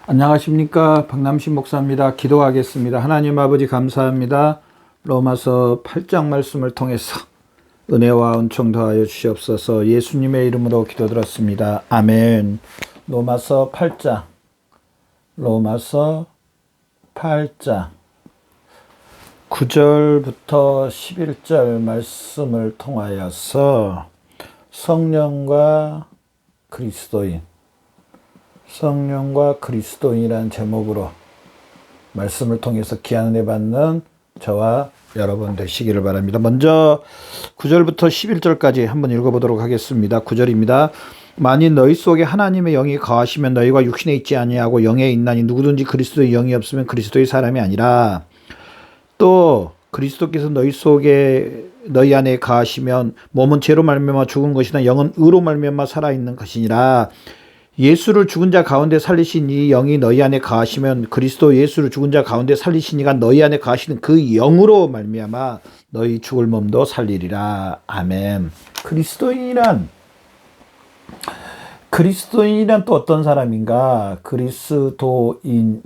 안녕하십니까, 박남신 목사입니다. 기도하겠습니다. 하나님 아버지 감사합니다. 로마서 8장 말씀을 통해서 은혜와 은총 더하여 주시옵소서. 예수님의 이름으로 기도드렸습니다. 아멘. 로마서 8장 9절부터 11절 말씀을 통하여서 성령과 그리스도인이라는 제목으로 말씀을 통해서 귀한 은혜 받는 저와 여러분 되시기를 바랍니다. 먼저 9절부터 11절까지 한번 읽어보도록 하겠습니다. 9절입니다. 만일 너희 속에 하나님의 영이 거하시면 너희가 육신에 있지 아니하고 영에 있나니 누구든지 그리스도의 영이 없으면 그리스도의 사람이 아니라. 또 그리스도께서 너희 안에 거하시면 몸은 죄로 말미암아 죽은 것이나 영은 의로 말미암아 살아있는 것이니라. 예수를 죽은 자 가운데 살리신 이 영이 너희 안에 거하시면 그리스도 예수를 죽은 자 가운데 살리신 이가 너희 안에 거하시는 그 영으로 말미암아 너희 죽을 몸도 살리리라. 아멘. 그리스도인이란 또 어떤 사람인가? 그리스도인이란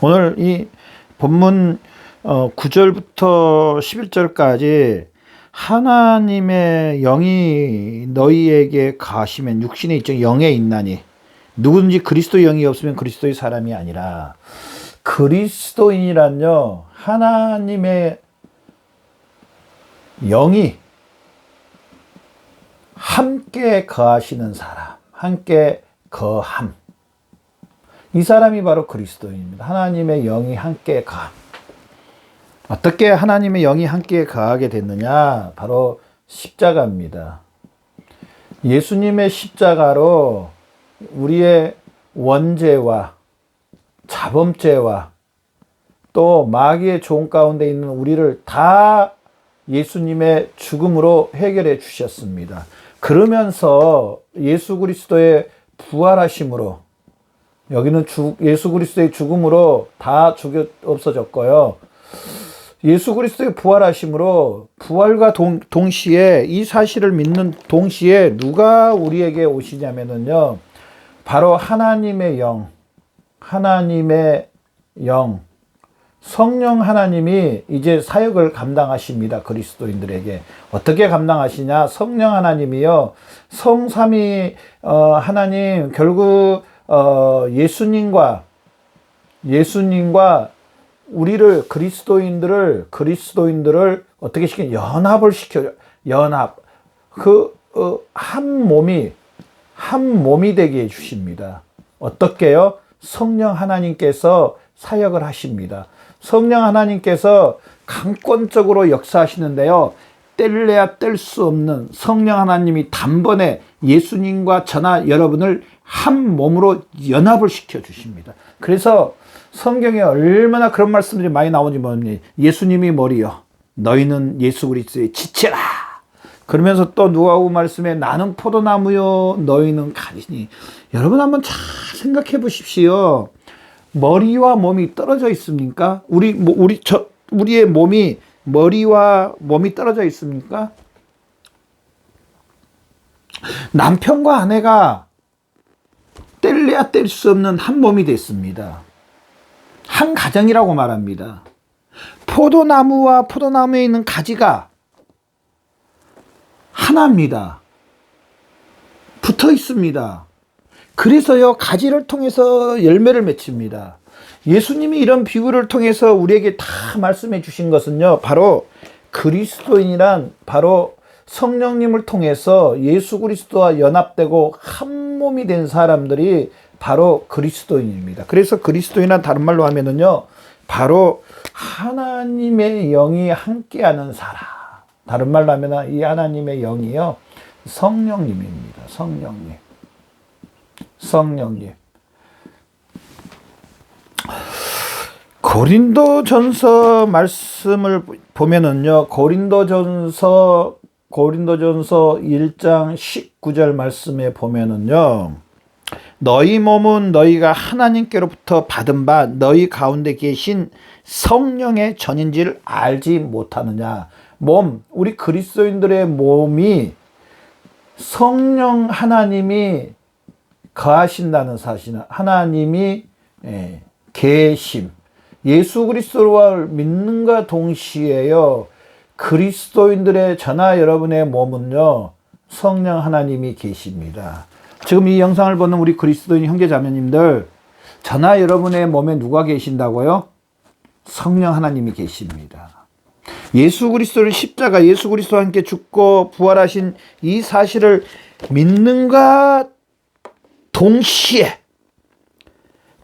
오늘 이 본문 9절부터 11절까지 하나님의 영이 너희에게 가시면 육신에 있죠. 영에 있나니 누구든지 그리스도의 영이 없으면 그리스도의 사람이 아니라. 그리스도인이란요, 하나님의 영이 함께 거하시는 사람, 함께 거함, 이 사람이 바로 그리스도인입니다. 하나님의 영이 함께 거함. 어떻게 하나님의 영이 함께 거하게 됐느냐? 바로 십자가입니다. 예수님의 십자가로 우리의 원죄와 자범죄와 또 마귀의 종 가운데 있는 우리를 다 예수님의 죽음으로 해결해 주셨습니다. 그러면서 예수 그리스도의 부활하심으로, 여기는 예수 그리스도의 죽음으로 다 없어졌고요. 예수 그리스도의 부활하심으로 부활과 동시에 이 사실을 믿는 동시에 누가 우리에게 오시냐면요, 바로 하나님의 영, 성령 하나님이 이제 사역을 감당하십니다. 그리스도인들에게. 어떻게 감당하시냐? 성령 하나님이요, 성삼위 하나님, 결국 예수님과 우리를 그리스도인들을 어떻게 연합. 한 몸이 되게 해 주십니다. 어떻게요? 성령 하나님께서 사역을 하십니다. 성령 하나님께서 강권적으로 역사하시는데요, 뗄래야 뗄 수 없는 성령 하나님이 단번에 예수님과 저나 여러분을 한 몸으로 연합을 시켜 주십니다. 그래서 성경에 얼마나 그런 말씀들이 많이 나오는지 모릅니다. 예수님이 머리요, 너희는 예수 그리스도의 지체라. 그러면서 또 누가복음 말씀에 나는 포도나무요, 너희는 가지니. 여러분 한번 잘 생각해 보십시오. 머리와 몸이 떨어져 있습니까? 우리의 몸이 머리와 몸이 떨어져 있습니까? 남편과 아내가 뗄래야 뗄 수 없는 한 몸이 됐습니다. 한 가정이라고 말합니다. 포도나무와 포도나무에 있는 가지가 하나입니다. 붙어 있습니다. 그래서요, 가지를 통해서 열매를 맺힙니다. 예수님이 이런 비유를 통해서 우리에게 다 말씀해 주신 것은요, 바로 그리스도인이란 바로 성령님을 통해서 예수 그리스도와 연합되고 한 몸이 된 사람들이 바로 그리스도인입니다. 그래서 그리스도인은 다른 말로 하면은요, 바로 하나님의 영이 함께하는 사람. 다른 말로 하면 이 하나님의 영이요, 성령님입니다. 성령님. 고린도전서 말씀을 보면은요, 고린도전서 1장 19절 말씀에 보면은요, 너희 몸은 너희가 하나님께로부터 받은 바 너희 가운데 계신 성령의 전인지를 알지 못하느냐. 우리 그리스도인들의 몸이 성령 하나님이 거하신다는 사실, 하나님이 계심. 예수 그리스도를 믿는과 동시에요, 그리스도인들의 저나 여러분의 몸은요, 성령 하나님이 계십니다. 지금 이 영상을 보는 우리 그리스도인 형제 자매님들, 저나 여러분의 몸에 누가 계신다고요? 성령 하나님이 계십니다. 예수 그리스도를 십자가, 예수 그리스도와 함께 죽고 부활하신 이 사실을 믿는가 동시에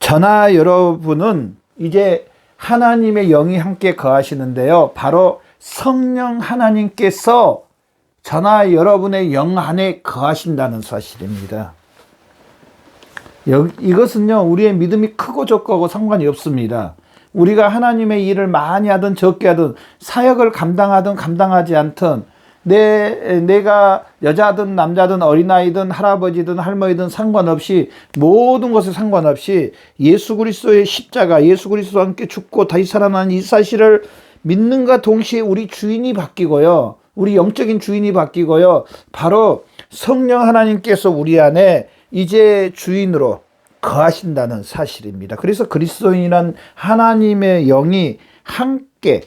저나 여러분은 이제 하나님의 영이 함께 거하시는데요, 바로 성령 하나님께서 저나 여러분의 영 안에 거하신다는 사실입니다. 이것은요, 우리의 믿음이 크고 적고하고 상관이 없습니다. 우리가 하나님의 일을 많이 하든 적게 하든, 사역을 감당하든 감당하지 않든, 내가 여자든 남자든 어린아이든 할아버지든 할머니든 상관없이, 모든 것에 상관없이 예수 그리스도의 십자가, 예수 그리스도와 함께 죽고 다시 살아난 이 사실을 믿는가 동시에 우리 주인이 바뀌고요, 우리 영적인 주인이 바뀌고요, 바로 성령 하나님께서 우리 안에 이제 주인으로 거하신다는 사실입니다. 그래서 그리스도인이란 하나님의 영이 함께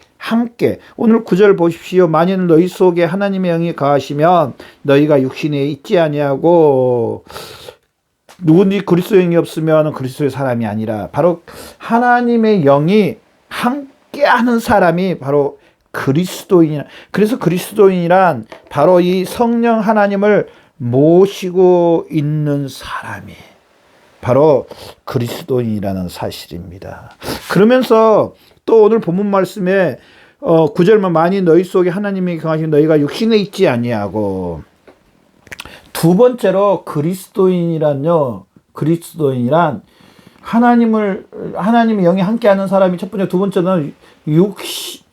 오늘 9절 보십시오. 만일 너희 속에 하나님의 영이 거하시면 너희가 육신에 있지 아니하고, 누구든지 그리스도의 영이 없으면 그리스도의 사람이 아니라, 바로 하나님의 영이 함께하는 사람이 바로 그리스도인이라. 그래서 그리스도인이란 바로 이 성령 하나님을 모시고 있는 사람이 바로 그리스도인이라는 사실입니다. 그러면서 또 오늘 본문 말씀에 9절만 만일 너희 속에 하나님이 거하시면 너희가 육신에 있지 아니하고, 두 번째로 그리스도인이란 하나님의 영이 함께하는 사람이 첫 번째, 두 번째는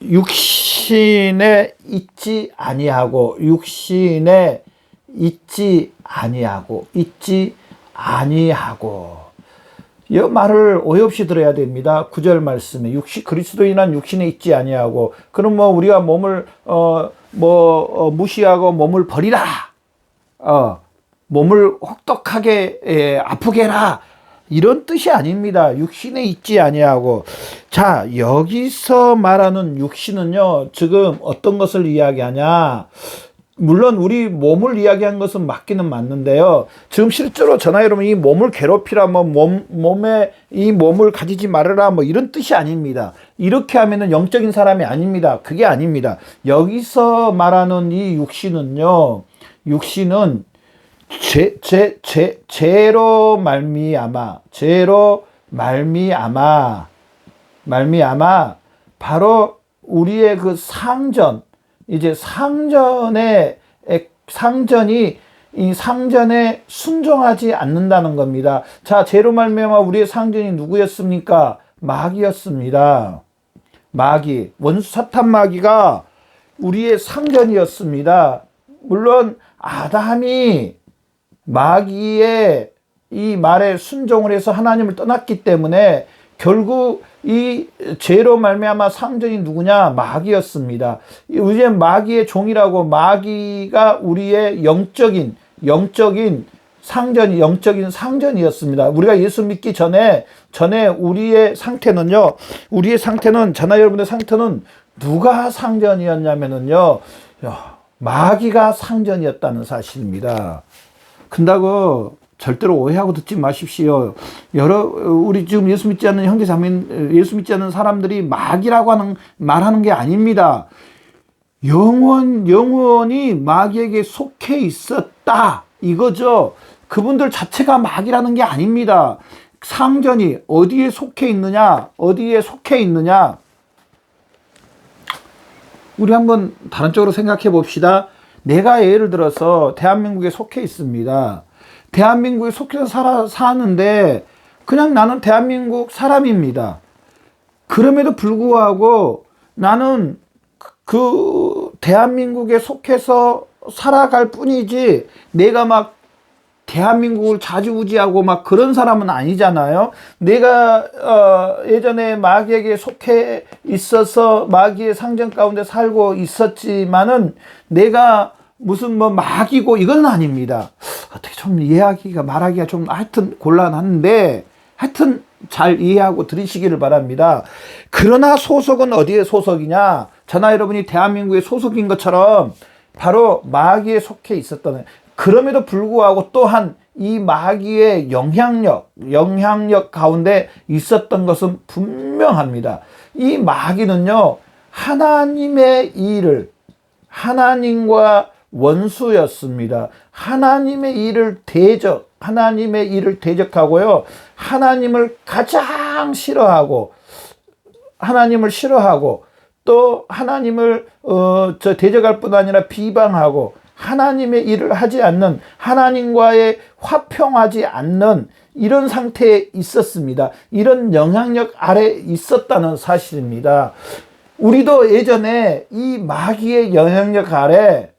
육신에 있지 아니하고, 이 말을 오해 없이 들어야 됩니다. 9절 말씀에 그리스도인은 육신에 있지 아니하고, 그럼 우리가 몸을 무시하고 몸을 버리라, 몸을 혹독하게 아프게 해라, 이런 뜻이 아닙니다. 육신에 있지 아니하고. 자, 여기서 말하는 육신은요, 지금 어떤 것을 이야기하냐, 물론 우리 몸을 이야기한 것은 맞기는 맞는데요, 지금 실제로 저나 여러분 이 몸을 괴롭히라, 몸에 이 몸을 가지지 말아라, 이런 뜻이 아닙니다. 이렇게 하면은 영적인 사람이 아닙니다. 그게 아닙니다. 여기서 말하는 이 육신은요, 육신은 죄로 말미암아 바로 우리의 그 이제 이 상전에 순종하지 않는다는 겁니다. 자, 죄로 말미암아 우리의 상전이 누구였습니까? 마귀였습니다. 마귀, 원수 사탄 마귀가 우리의 상전이었습니다. 물론 아담이 마귀의 이 말에 순종을 해서 하나님을 떠났기 때문에 결국 이 죄로 말미암아 상전이 누구냐? 마귀였습니다. 이제 마귀의 종이라고, 마귀가 우리의 영적인 상전이었습니다. 우리가 예수 믿기 전에 우리의 상태는, 저나 여러분의 상태는 누가 상전이었냐면요, 마귀가 상전이었다는 사실입니다. 근다고 절대로 오해하고 듣지 마십시오. 우리 지금 예수 믿지 않는 형제 자매인, 예수 믿지 않는 사람들이 마귀라고 말하는 게 아닙니다. 영원히 마귀에게 속해 있었다, 이거죠. 그분들 자체가 마귀라는 게 아닙니다. 상전이 어디에 속해 있느냐? 우리 한번 다른 쪽으로 생각해 봅시다. 내가 예를 들어서 대한민국에 속해 있습니다. 대한민국에 속해서 사는데 그냥 나는 대한민국 사람입니다. 그럼에도 불구하고 나는 그 대한민국에 속해서 살아갈 뿐이지, 내가 막 대한민국을 좌지우지하고 막 그런 사람은 아니잖아요. 내가 예전에 마귀에게 속해 있어서 마귀의 상전 가운데 살고 있었지만은, 내가 무슨 뭐 마귀고 이건 아닙니다. 어떻게 좀 이해하기가 말하기가 좀 하여튼 곤란한데 하여튼 잘 이해하고 들으시기를 바랍니다. 그러나 소속은 어디에 소속이냐? 저나 여러분이 대한민국의 소속인 것처럼 바로 마귀에 속해 있었던, 그럼에도 불구하고 또한 이 마귀의 영향력 가운데 있었던 것은 분명합니다. 이 마귀는요, 하나님의 일을, 하나님과 원수였습니다. 하나님의 일을 대적하고요, 하나님을 가장 싫어하고, 또 하나님을 대적할 뿐 아니라 비방하고, 하나님의 일을 하지 않는, 하나님과의 화평하지 않는 이런 상태에 있었습니다. 이런 영향력 아래 있었다는 사실입니다. 우리도 예전에 이 마귀의 영향력 아래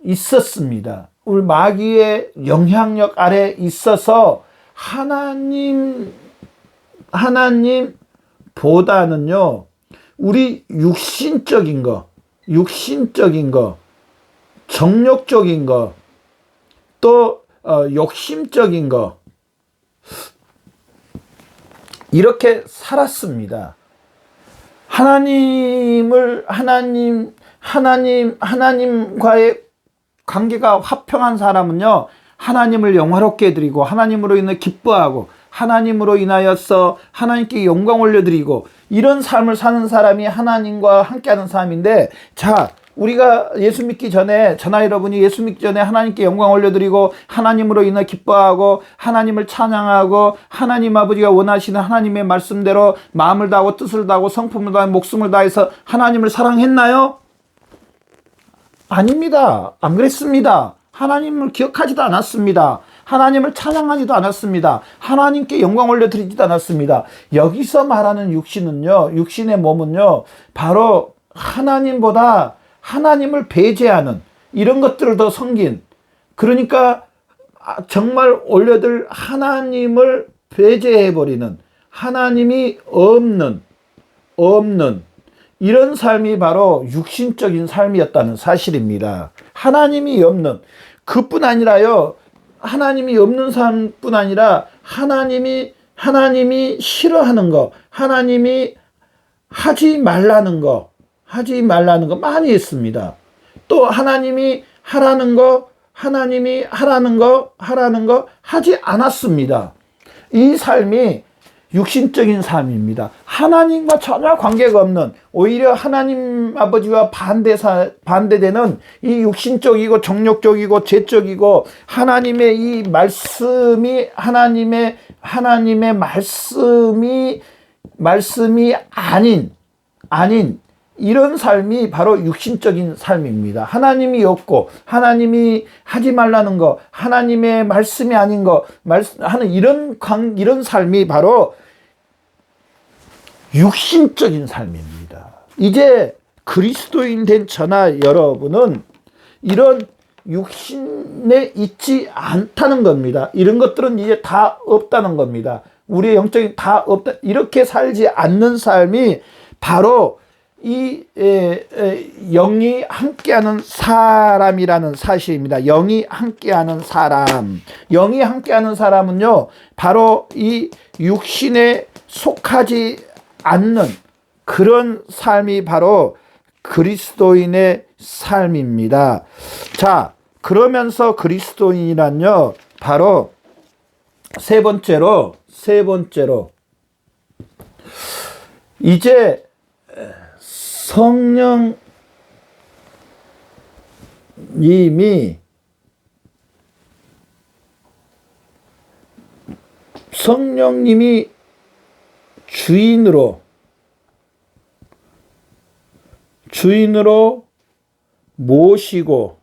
있었습니다. 우리 마귀의 영향력 아래 있어서 하나님보다는요, 우리 육신적인 거, 정욕적인 거, 또 욕심적인 거, 이렇게 살았습니다. 하나님과의 관계가 화평한 사람은요, 하나님을 영화롭게 드리고, 하나님으로 인해 기뻐하고, 하나님으로 인하여서 하나님께 영광 올려드리고, 이런 삶을 사는 사람이 하나님과 함께하는 사람인데, 자, 우리가 예수 믿기 전에, 저나 여러분이 예수 믿기 전에 하나님께 영광 올려드리고, 하나님으로 인해 기뻐하고, 하나님을 찬양하고, 하나님 아버지가 원하시는 하나님의 말씀대로 마음을 다하고 뜻을 다하고 성품을 다하고 목숨을 다해서 하나님을 사랑했나요? 아닙니다. 안 그랬습니다. 하나님을 기억하지도 않았습니다. 하나님을 찬양하지도 않았습니다. 하나님께 영광 올려드리지도 않았습니다. 여기서 말하는 육신의 몸은요, 바로 하나님보다 하나님을 배제하는 이런 것들을 더 섬긴, 그러니까 정말 원래들 하나님을 배제해버리는, 하나님이 없는 이런 삶이 바로 육신적인 삶이었다는 사실입니다. 하나님이 없는, 그뿐 아니라요, 하나님이 없는 삶뿐 아니라 하나님이 싫어하는 거, 하나님이 하지 말라는 거 많이 했습니다. 또 하나님이 하라는 거 하지 않았습니다. 이 삶이 육신적인 삶입니다. 하나님과 전혀 관계가 없는, 오히려 하나님 아버지와 반대되는 이 육신적이고 정욕적이고 죄적이고, 하나님의 이 말씀이 하나님의 말씀이 아닌 이런 삶이 바로 육신적인 삶입니다. 하나님이 없고, 하나님이 하지 말라는 거, 하나님의 말씀이 아닌 거 하는 이런 삶이 바로 육신적인 삶입니다. 이제 그리스도인 된 저나 여러분은 이런 육신에 있지 않다는 겁니다. 이런 것들은 이제 다 없다는 겁니다. 우리의 영적인 다 없다. 이렇게 살지 않는 삶이 바로 이 영이 함께하는 사람이라는 사실입니다. 영이 함께하는 사람은요, 바로 이 육신에 속하지 않는 그런 삶이 바로 그리스도인의 삶입니다. 자, 그러면서 그리스도인이란요, 바로 세 번째로 이제 성령님이 주인으로 모시고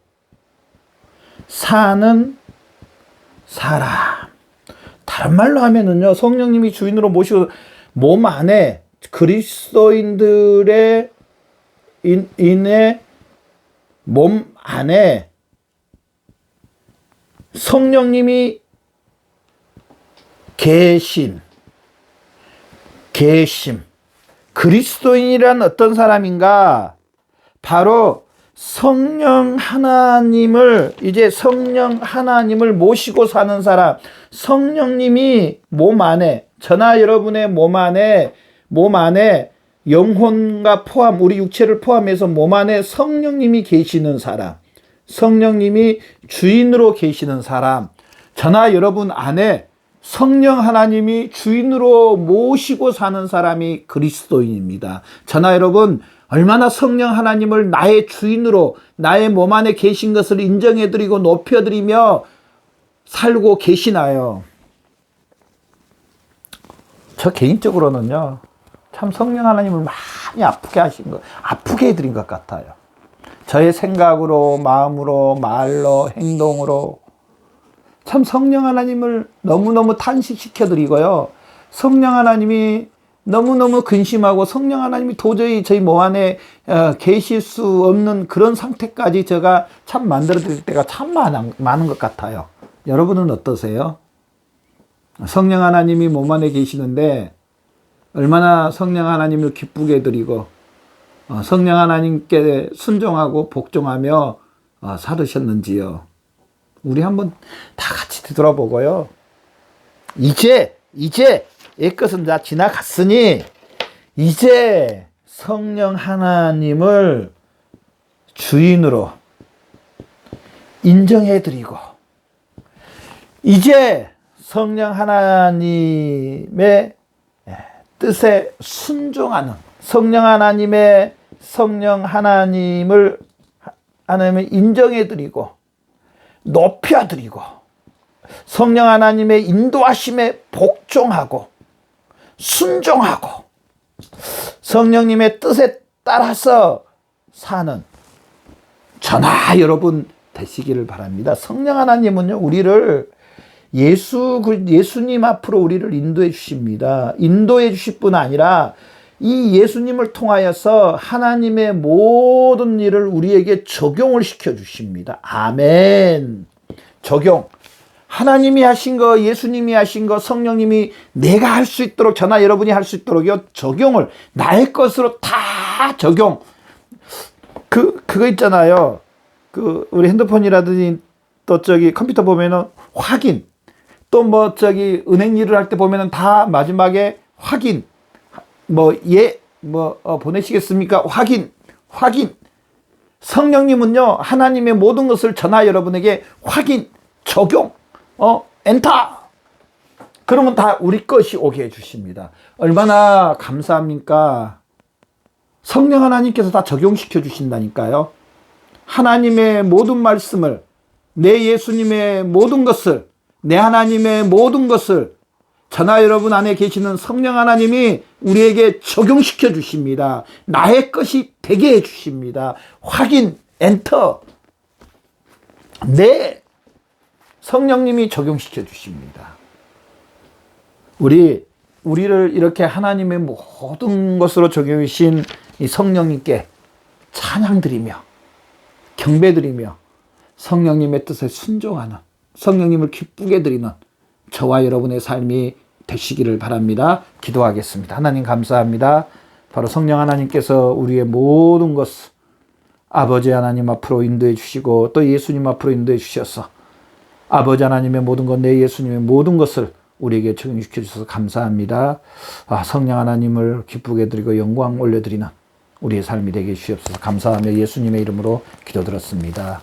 사는 사람. 다른 말로 하면은요, 성령님이 주인으로 모시고 몸 안에 그리스도인들의 몸 안에 성령님이 계심. 그리스도인이란 어떤 사람인가? 바로 성령 하나님을 모시고 사는 사람, 성령님이 몸 안에, 저나 여러분의 몸 안에 영혼과 포함, 우리 육체를 포함해서 몸 안에 성령님이 계시는 사람, 성령님이 주인으로 계시는 사람, 저나 여러분 안에 성령 하나님이 주인으로 모시고 사는 사람이 그리스도인입니다. 저나 여러분 얼마나 성령 하나님을 나의 주인으로 나의 몸 안에 계신 것을 인정해드리고 높여드리며 살고 계시나요? 저 개인적으로는요, 참 성령 하나님을 많이 아프게 해드린 것 같아요. 저의 생각으로, 마음으로, 말로, 행동으로 참 성령 하나님을 너무너무 탄식시켜드리고요. 성령 하나님이 너무너무 근심하고 성령 하나님이 도저히 저희 몸 안에 계실 수 없는 그런 상태까지 제가 참 만들어드릴 때가 참 많은 것 같아요. 여러분은 어떠세요? 성령 하나님이 몸 안에 계시는데 얼마나 성령 하나님을 기쁘게 해드리고 성령 하나님께 순종하고 복종하며 살으셨는지요. 우리 한번 다 같이 되돌아보고요. 이제 옛것은 다 지나갔으니 이제 성령 하나님을 주인으로 인정해드리고 이제 성령 하나님의 뜻에 순종하는 성령 하나님을 인정해드리고 높여드리고 성령 하나님의 인도하심에 복종하고 순종하고 성령님의 뜻에 따라서 사는 저나 여러분 되시기를 바랍니다. 성령 하나님은요, 우리를 예수님 앞으로 우리를 인도해 주십니다. 인도해 주실 뿐 아니라 이 예수님을 통하여서 하나님의 모든 일을 우리에게 적용을 시켜 주십니다. 아멘. 적용. 하나님이 하신 거, 예수님이 하신 거, 성령님이 내가 할 수 있도록, 저나 여러분이 할 수 있도록요, 적용을, 나의 것으로 다 적용. 그거 있잖아요. 우리 핸드폰이라든지 또 컴퓨터 보면은 확인. 또 은행 일을 할 때 보면은 다 마지막에 확인. 보내시겠습니까? 확인. 성령님은요, 하나님의 모든 것을 저나 여러분에게 확인, 적용, 엔터. 그러면 다 우리 것이 오게 해주십니다. 얼마나 감사합니까? 성령 하나님께서 다 적용시켜 주신다니까요. 하나님의 모든 말씀을, 내 예수님의 모든 것을, 내 하나님의 모든 것을 저나 여러분 안에 계시는 성령 하나님이 우리에게 적용시켜 주십니다. 나의 것이 되게 해 주십니다. 확인, 엔터. 네, 성령님이 적용시켜 주십니다. 우리를 이렇게 하나님의 모든 것으로 적용하신 이 성령님께 찬양드리며 경배드리며 성령님의 뜻에 순종하는, 성령님을 기쁘게 드리는 저와 여러분의 삶이 되시기를 바랍니다. 기도하겠습니다. 하나님 감사합니다. 바로 성령 하나님께서 우리의 모든 것을 아버지 하나님 앞으로 인도해 주시고 또 예수님 앞으로 인도해 주셔서 아버지 하나님의 모든 것, 내 예수님의 모든 것을 우리에게 적용시켜 주셔서 감사합니다. 성령 하나님을 기쁘게 드리고 영광 올려드리는 우리의 삶이 되게 주시옵소서. 감사하며 예수님의 이름으로 기도드렸습니다.